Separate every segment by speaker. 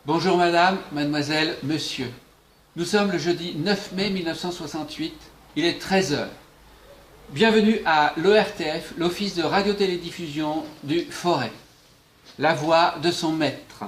Speaker 1: Bonjour madame, mademoiselle, monsieur. Nous sommes le jeudi 9 mai 1968, il est 13 heures. Bienvenue à l'ORTF, l'Office de radiotélédiffusion du Forêt. La voix de son maître.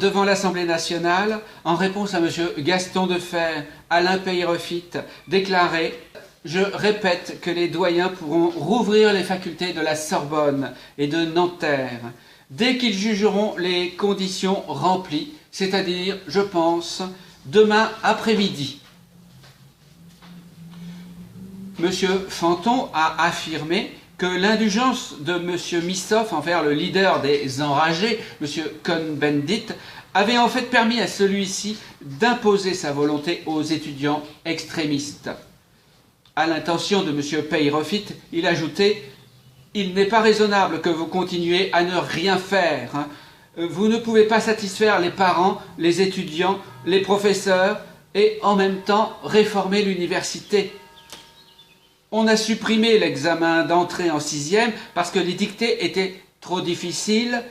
Speaker 1: Devant l'Assemblée nationale, en réponse à M. Gaston Defferre, Alain Peyrefitte déclarait « Je répète que les doyens pourront rouvrir les facultés de la Sorbonne et de Nanterre dès qu'ils jugeront les conditions remplies, c'est-à-dire, je pense, demain après-midi. » M. Fanton a affirmé que l'indulgence de M. Missoff envers le leader des enragés, M. Cohn-Bendit, avait en fait permis à celui-ci d'imposer sa volonté aux étudiants extrémistes. À l'intention de M. Peyrefitte, il ajoutait « Il n'est pas raisonnable que vous continuiez à ne rien faire. Vous ne pouvez pas satisfaire les parents, les étudiants, les professeurs et en même temps réformer l'université. » On a supprimé l'examen d'entrée en 6e parce que les dictées étaient trop difficiles.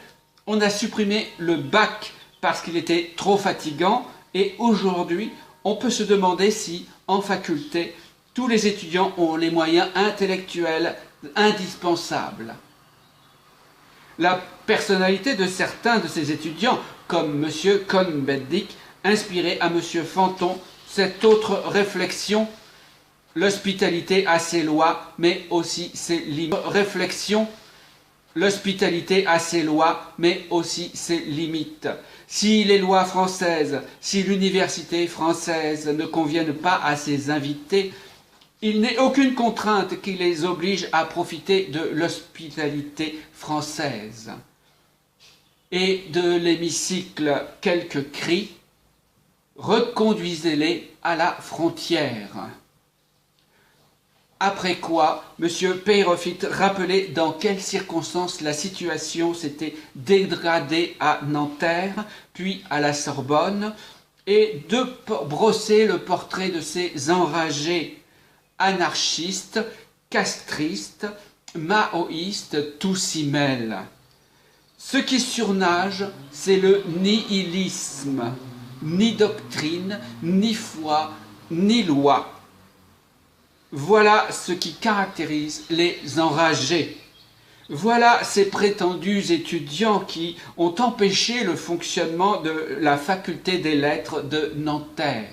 Speaker 1: On a supprimé le bac parce qu'il était trop fatigant. Et aujourd'hui, on peut se demander si, en faculté, tous les étudiants ont les moyens intellectuels indispensables. La personnalité de certains de ces étudiants, comme M. Cohn-Bendit, inspirait à M. Fanton cette autre réflexion. L'hospitalité a ses lois, mais aussi ses limites. L'hospitalité a ses lois, mais aussi ses limites. Si les lois françaises, si l'université française ne conviennent pas à ses invités, il n'est aucune contrainte qui les oblige à profiter de l'hospitalité française. Et de l'hémicycle, quelques cris, reconduisez-les à la frontière. Après quoi, M. Peyrefitte rappelait dans quelles circonstances la situation s'était dégradée à Nanterre, puis à la Sorbonne, et de brosser le portrait de ces enragés anarchistes, castristes, maoïstes, tout s'y mêle. Ce qui surnage, c'est le nihilisme, ni doctrine, ni foi, ni loi. Voilà ce qui caractérise les enragés. Voilà ces prétendus étudiants qui ont empêché le fonctionnement de la faculté des lettres de Nanterre.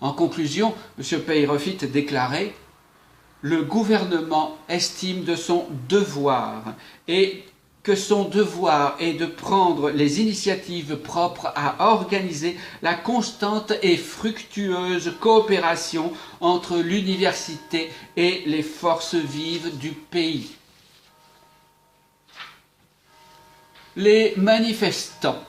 Speaker 1: En conclusion, M. Peyrefitte déclarait « Le gouvernement estime de son devoir et que son devoir est de prendre les initiatives propres à organiser la constante et fructueuse coopération entre l'université et les forces vives du pays. » Les manifestants.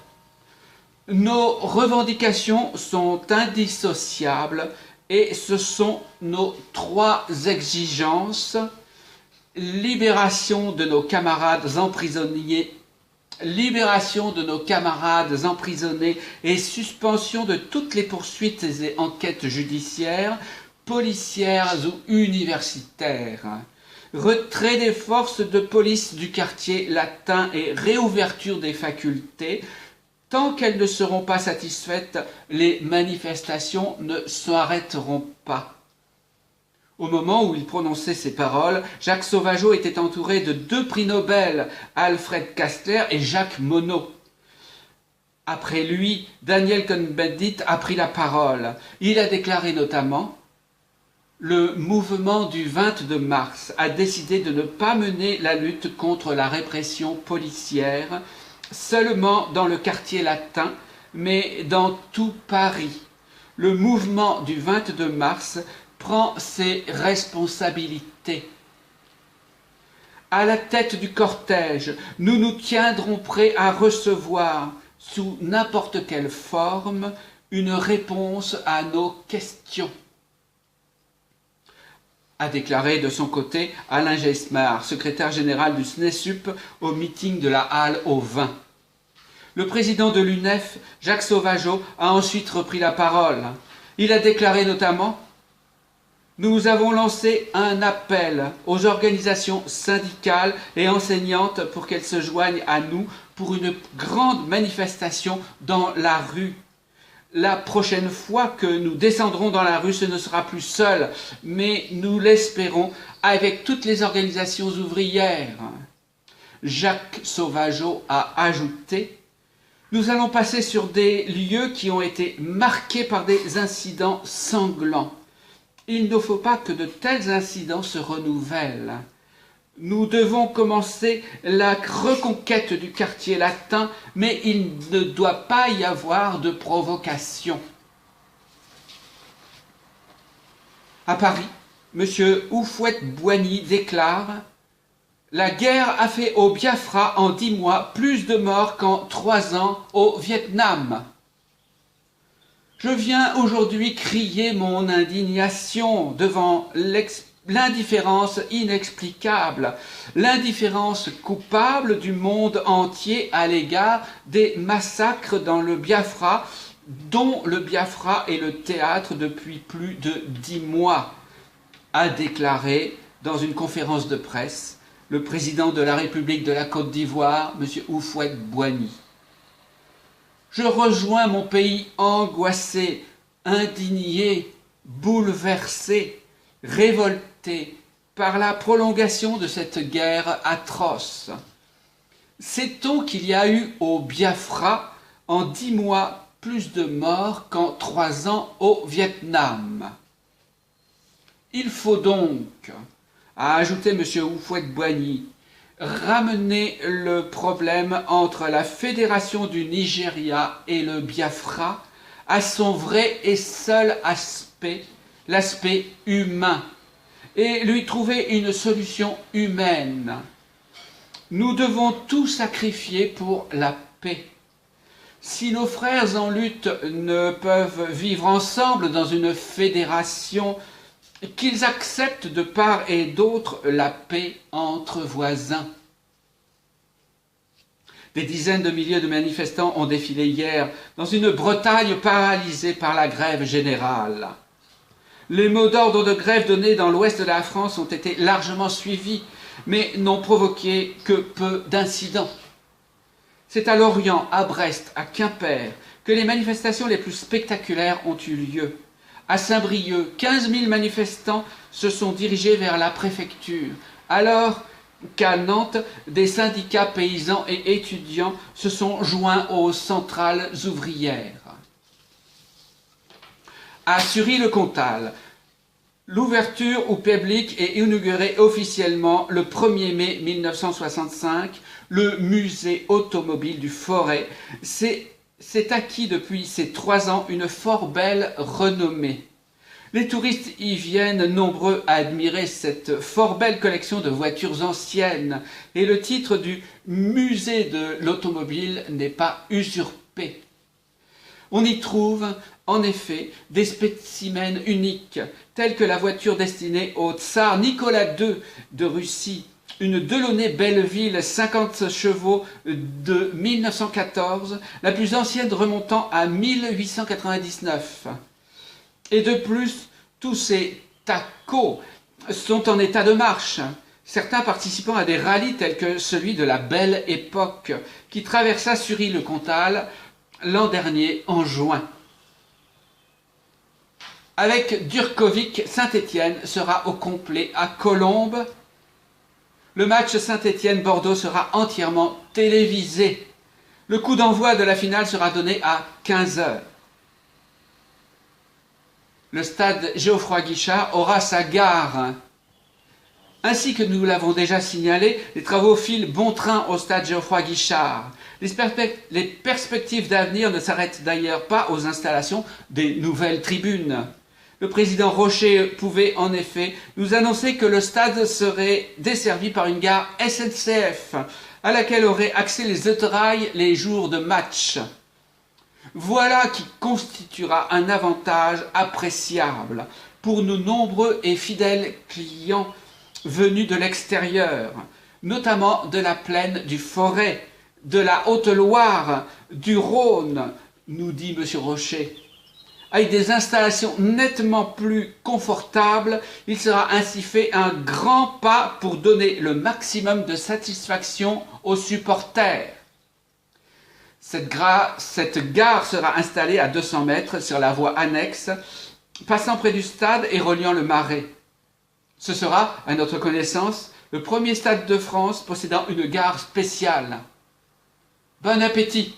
Speaker 1: Nos revendications sont indissociables et ce sont nos trois exigences. Libération de nos camarades emprisonnés, et suspension de toutes les poursuites et enquêtes judiciaires, policières ou universitaires. Retrait des forces de police du quartier latin et réouverture des facultés. Tant qu'elles ne seront pas satisfaites, les manifestations ne s'arrêteront pas. Au moment où il prononçait ces paroles, Jacques Sauvageot était entouré de 2 prix Nobel, Alfred Kastler et Jacques Monod. Après lui, Daniel Cohn-Bendit a pris la parole. Il a déclaré notamment « Le mouvement du 22 mars a décidé de ne pas mener la lutte contre la répression policière seulement dans le quartier latin, mais dans tout Paris. Le mouvement du 22 mars prend ses responsabilités. À la tête du cortège, nous nous tiendrons prêts à recevoir, sous n'importe quelle forme, une réponse à nos questions. » A déclaré de son côté Alain Geismar, secrétaire général du SNESUP, au meeting de la Halle aux Vins. Le président de l'UNEF, Jacques Sauvageot, a ensuite repris la parole. Il a déclaré notamment « Nous avons lancé un appel aux organisations syndicales et enseignantes pour qu'elles se joignent à nous pour une grande manifestation dans la rue. La prochaine fois que nous descendrons dans la rue, ce ne sera plus seul, mais nous l'espérons avec toutes les organisations ouvrières. Jacques Sauvageot a ajouté: nous allons passer sur des lieux qui ont été marqués par des incidents sanglants. Il ne faut pas que de tels incidents se renouvellent. Nous devons commencer la reconquête du quartier latin, mais il ne doit pas y avoir de provocation. À Paris, M. Houphouët-Boigny déclare: la guerre a fait au Biafra en 10 mois plus de morts qu'en 3 ans au Vietnam. Je viens aujourd'hui crier mon indignation devant l'indifférence inexplicable, l'indifférence coupable du monde entier à l'égard des massacres dans le Biafra, dont le Biafra est le théâtre depuis plus de 10 mois, a déclaré dans une conférence de presse le président de la République de la Côte d'Ivoire, M. Houphouët-Boigny. Je rejoins mon pays angoissé, indigné, bouleversé, révolté par la prolongation de cette guerre atroce. Sait-on qu'il y a eu au Biafra, en 10 mois, plus de morts qu'en 3 ans au Vietnam? Il faut donc, a ajouté M. Houphouët-Boigny, ramener le problème entre la Fédération du Nigeria et le Biafra à son vrai et seul aspect, l'aspect humain, et lui trouver une solution humaine. Nous devons tout sacrifier pour la paix. Si nos frères en lutte ne peuvent vivre ensemble dans une fédération, qu'ils acceptent de part et d'autre la paix entre voisins. Des dizaines de milliers de manifestants ont défilé hier dans une Bretagne paralysée par la grève générale. Les mots d'ordre de grève donnés dans l'ouest de la France ont été largement suivis, mais n'ont provoqué que peu d'incidents. C'est à Lorient, à Brest, à Quimper que les manifestations les plus spectaculaires ont eu lieu. À Saint-Brieuc, 15 000 manifestants se sont dirigés vers la préfecture, alors qu'à Nantes, des syndicats paysans et étudiants se sont joints aux centrales ouvrières. À Sury-le-Comtal, l'ouverture au public est inaugurée officiellement le 1er mai 1965, le musée automobile du Forêt. C'est acquis depuis ces 3 ans une fort belle renommée. Les touristes y viennent nombreux à admirer cette fort belle collection de voitures anciennes, et le titre du musée de l'automobile n'est pas usurpé. On y trouve en effet des spécimens uniques, tels que la voiture destinée au tsar Nicolas II de Russie, une Delaunay Belleville 50 chevaux de 1914, la plus ancienne remontant à 1899. Et de plus, tous ces tacos sont en état de marche, certains participant à des rallyes tels que celui de la Belle Époque, qui traversa Sury-le-Comtal l'an dernier en juin. Avec Durkovic, Saint-Étienne sera au complet à Colombes. Le match Saint-Étienne-Bordeaux sera entièrement télévisé. Le coup d'envoi de la finale sera donné à 15 h. Le stade Geoffroy-Guichard aura sa gare. Ainsi que nous l'avons déjà signalé, les travaux filent bon train au stade Geoffroy-Guichard. Les perspectives d'avenir ne s'arrêtent d'ailleurs pas aux installations des nouvelles tribunes. Le président Rocher pouvait en effet nous annoncer que le stade serait desservi par une gare SNCF, à laquelle auraient accès les autorails les jours de match. Voilà qui constituera un avantage appréciable pour nos nombreux et fidèles clients venus de l'extérieur, notamment de la plaine du Forêt, de la Haute-Loire, du Rhône, nous dit M. Rocher. Avec des installations nettement plus confortables, il sera ainsi fait un grand pas pour donner le maximum de satisfaction aux supporters. Cette gare sera installée à 200 mètres sur la voie annexe, passant près du stade et reliant le Marais. Ce sera, à notre connaissance, le premier stade de France possédant une gare spéciale. Bon appétit!